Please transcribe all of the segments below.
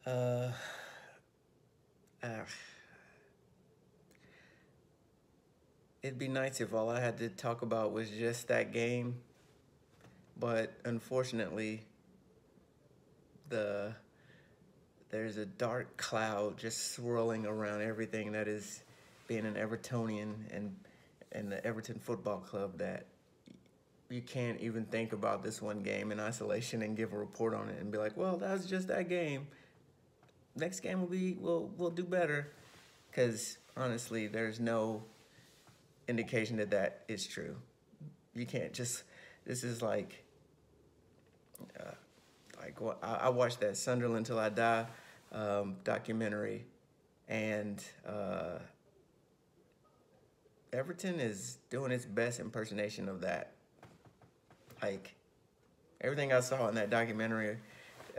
Uh, uh, it'd be nice if all I had to talk about was just that game, but unfortunately, the there's a dark cloud just swirling around everything that is being an Evertonian and the Everton Football Club that you can't even think about this one game in isolation and give a report on it and be like, well, that was just that game. Next game we'll do better, because honestly, there's no indication that that is true. You can't just. This is uh, I watched that Sunderland Till I Die documentary, and Everton is doing its best impersonation of that. Like everything I saw in that documentary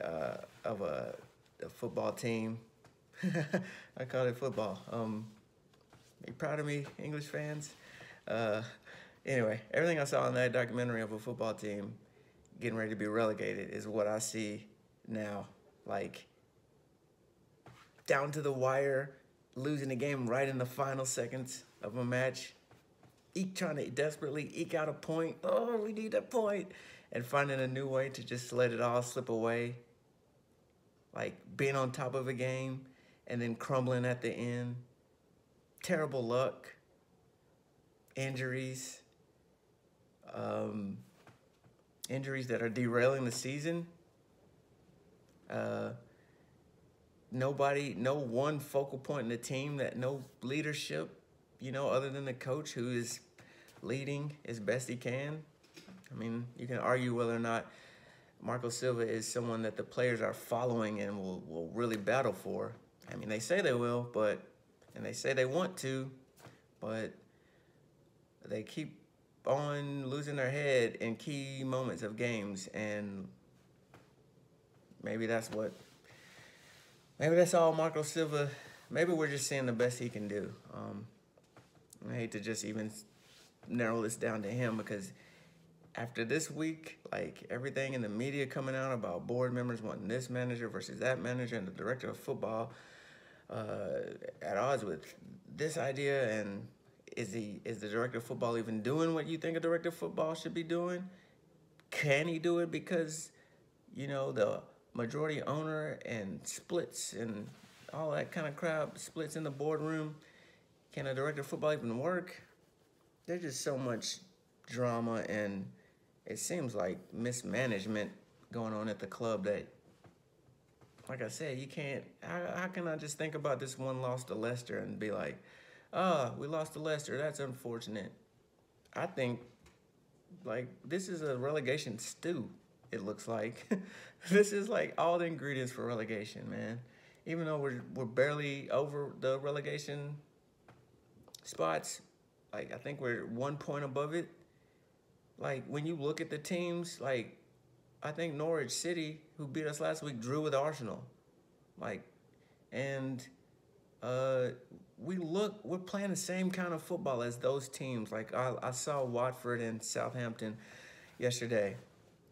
of a football team. I call it football. You proud of me, English fans? Uh, anyway, everything I saw in that documentary of a football team getting ready to be relegated is what I see now. Like down to the wire, losing the game right in the final seconds of a match, trying to desperately eke out a point. Oh, we need a point. And finding a new way to just let it all slip away. Like being on top of a game and then crumbling at the end. Terrible luck. Injuries. Injuries that are derailing the season. No one focal point in the team, that no leadership, other than the coach who is leading as best he can. I mean, you can argue whether or not Marco Silva is someone that the players are following and will really battle for. I mean, they say they will, and they say they want to, but they keep on losing their head in key moments of games, and maybe that's all Marco Silva. Maybe we're just seeing the best he can do. I hate to just even narrow this down to him, because after this week, like everything in the media coming out about board members wanting this manager versus that manager, and the director of football at odds with this idea, and is the director of football even doing what you think a director of football should be doing? Can he do it because, the majority owner and splits and all that kind of crap, splits in the boardroom? Can a director of football even work? There's just so much drama, and it seems like mismanagement going on at the club that, like I said, you can't. How can I just think about this one loss to Leicester and be like, we lost to Leicester, that's unfortunate? I think, like, this is a relegation stew, it looks like. This is like all the ingredients for relegation, man. Even though we're barely over the relegation spots, like, I think we're 1 point above it. Like, when you look at the teams, like, I think Norwich City, who beat us last week, drew with Arsenal. Like, and we're playing the same kind of football as those teams. Like, I saw Watford and Southampton yesterday,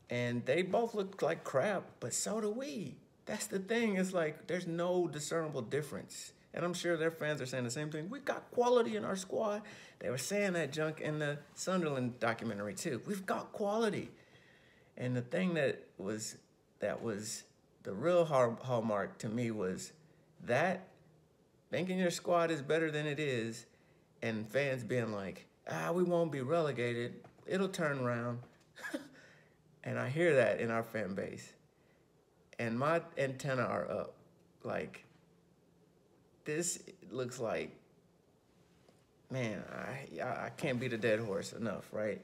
and they both looked like crap, but so do we. That's the thing. It's like there's no discernible difference. And I'm sure their fans are saying the same thing. We got quality in our squad. They were saying that junk in the Sunderland documentary too. We've got quality. And the thing that was the real hallmark to me was that thinking your squad is better than it is, and fans being like, we won't be relegated. It'll turn around. And I hear that in our fan base. And my antenna are up. Like, this looks like, man, I can't beat a dead horse enough, right?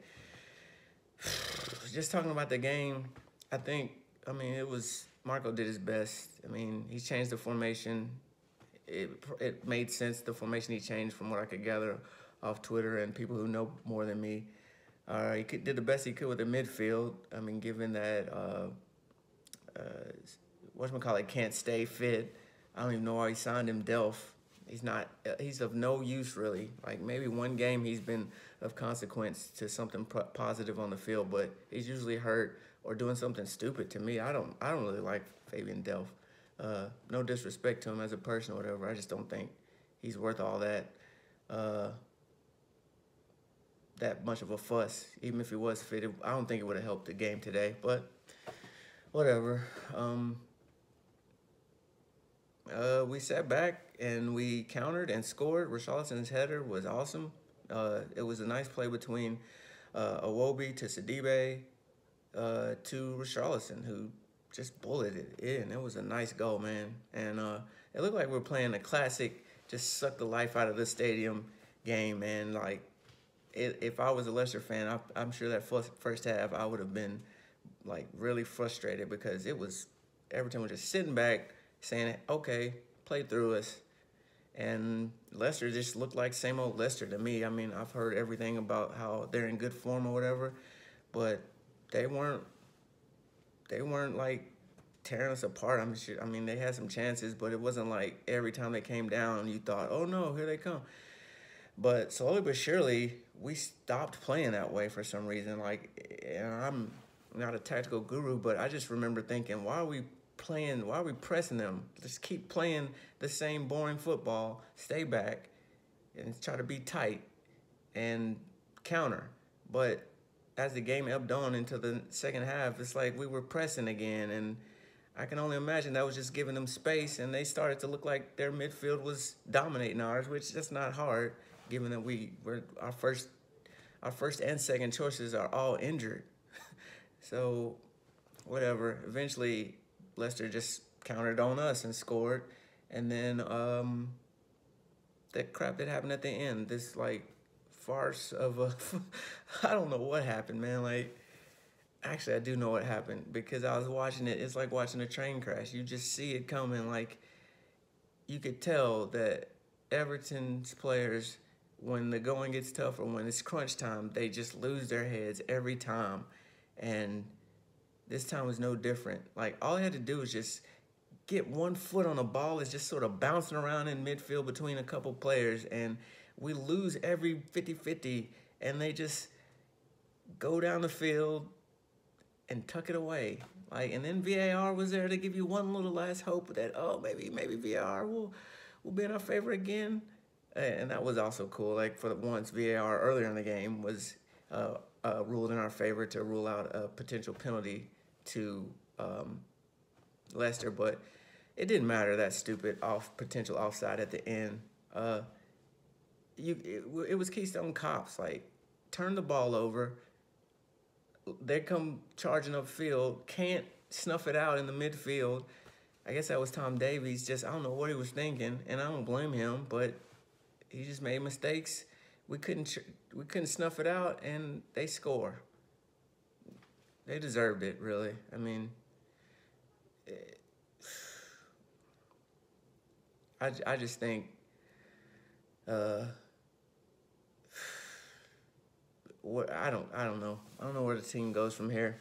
Just talking about the game, it was, Marco did his best. I mean, he changed the formation. It made sense, the formation he changed, from what I could gather off Twitter and people who know more than me. He did the best he could with the midfield. I mean, given that whatchamacallit can't stay fit. I don't even know why he signed him, Delph. He's of no use, really. Like, maybe one game he's been of consequence to something positive on the field, but he's usually hurt or doing something stupid. To me, I don't really like Fabian Delph. No disrespect to him as a person or whatever. I just don't think he's worth all that uh, that much of a fuss. Even if he was fit, I don't think it would have helped the game today. But whatever. We sat back and we countered and scored. Richarlison's header was awesome. It was a nice play between Iwobi to Sidibe to Richarlison, who just bulleted it in. It was a nice goal, man. And it looked like we were playing a classic, just suck the life out of the stadium game, man. Like, if I was a Leicester fan, I'm sure that first half I would have been, like, really frustrated because Everton was just sitting back saying, okay, play through us. And Leicester just looked like same old Leicester to me. I mean, I've heard everything about how they're in good form or whatever, but they weren't like tearing us apart. I mean, they had some chances, but it wasn't like every time they came down you thought, oh no, here they come. But slowly but surely, we stopped playing that way for some reason. Like, and I'm not a tactical guru, but I just remember thinking, why are we pressing them? Just keep playing the same boring football, stay back, and try to be tight and counter. But as the game ebbed on into the second half, it's like we were pressing again, and I can only imagine that was just giving them space, and they started to look like their midfield was dominating ours, which is not hard, given that our first and second choices are all injured. So, whatever. Eventually, Leicester just countered on us and scored, and then that crap that happened at the end, this like farce of a I don't know what happened, man. Like, actually I do know what happened because I was watching it. It's like watching a train crash. You just see it coming. Like, you could tell that Everton's players, when the going gets tough or when it's crunch time, they just lose their heads every time. And this time was no different. Like, all they had to do was just get one foot on the ball. It's just sort of bouncing around in midfield between a couple players, and we lose every 50-50, and they just go down the field and tuck it away. Like, and then VAR was there to give you one little last hope that, oh, maybe VAR will be in our favor again. And that was also cool. Like, for once, VAR earlier in the game was ruled in our favor to rule out a potential penalty to Leicester, but it didn't matter. That stupid potential offside at the end. It was Keystone Cops. Like, turn the ball over. They come charging upfield, can't snuff it out in the midfield. I guess that was Tom Davies. I don't know what he was thinking, and I don't blame him, but he just made mistakes. We couldn't snuff it out, and they score. They deserved it, really. I mean, I just think I don't know. I don't know where the team goes from here.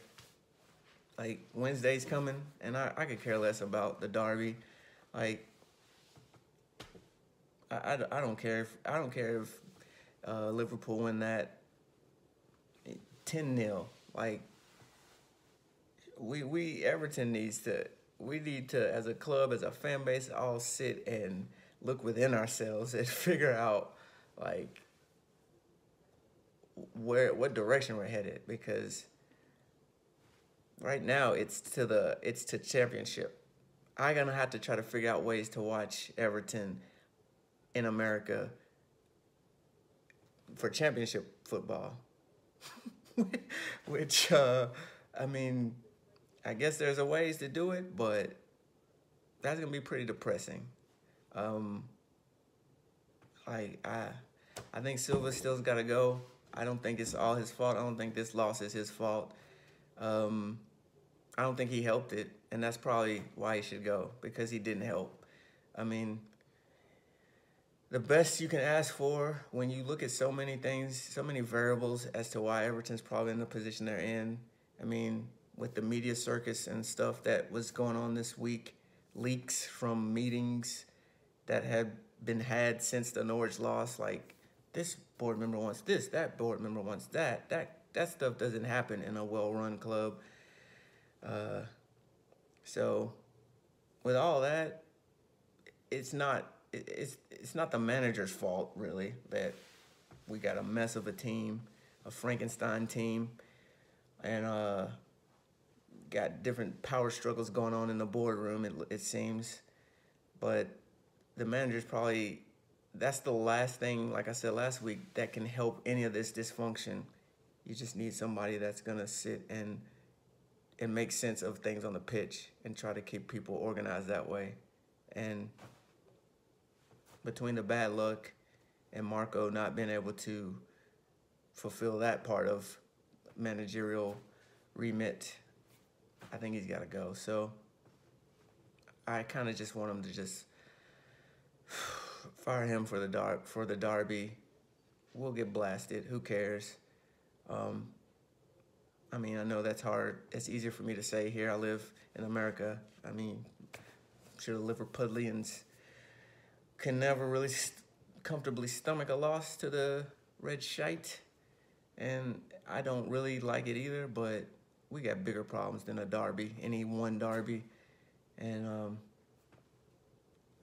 Like, Wednesday's coming, and I could care less about the derby. Like, I don't care if Liverpool win that 10-0. Like, Everton we need to, as a club, as a fan base, all sit and look within ourselves and figure out, like, what direction we're headed, because right now it's to championship. I'm gonna have to try to figure out ways to watch Everton in America for championship football. Which I mean, I guess there's a ways to do it, but that's gonna be pretty depressing. I think Silva still's got to go. I don't think it's all his fault. I don't think this loss is his fault. I don't think he helped it, and that's probably why he should go, because he didn't help. I mean, the best you can ask for when you look at so many things, so many variables as to why Everton's probably in the position they're in. I mean, with the media circus and stuff that was going on this week, leaks from meetings that had been had since the Norwich loss, like, this board member wants this, that board member wants that. That stuff doesn't happen in a well-run club. So with all that, it's not the manager's fault really that we got a mess of a team, a Frankenstein team, and got different power struggles going on in the boardroom. It seems, but the manager's probably that's the last thing, like I said last week, that can help any of this dysfunction. You just need somebody that's gonna sit and make sense of things on the pitch and try to keep people organized that way. And between the bad luck and Marco not being able to fulfill that part of managerial remit, I think he's got to go. So I kind of just want him to just fire him for the derby. We'll get blasted. Who cares? I mean, I know that's hard. It's easier for me to say here. I live in America. I mean, I'm sure the Liverpudlians can never really comfortably stomach a loss to the Red Shite. And I don't really like it either, but we got bigger problems than a derby, any one derby. And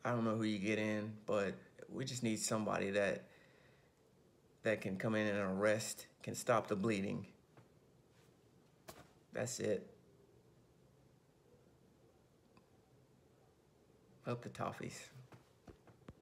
I don't know who you get in, but we just need somebody that can come in and arrest, can stop the bleeding. That's it. Up the Toffees.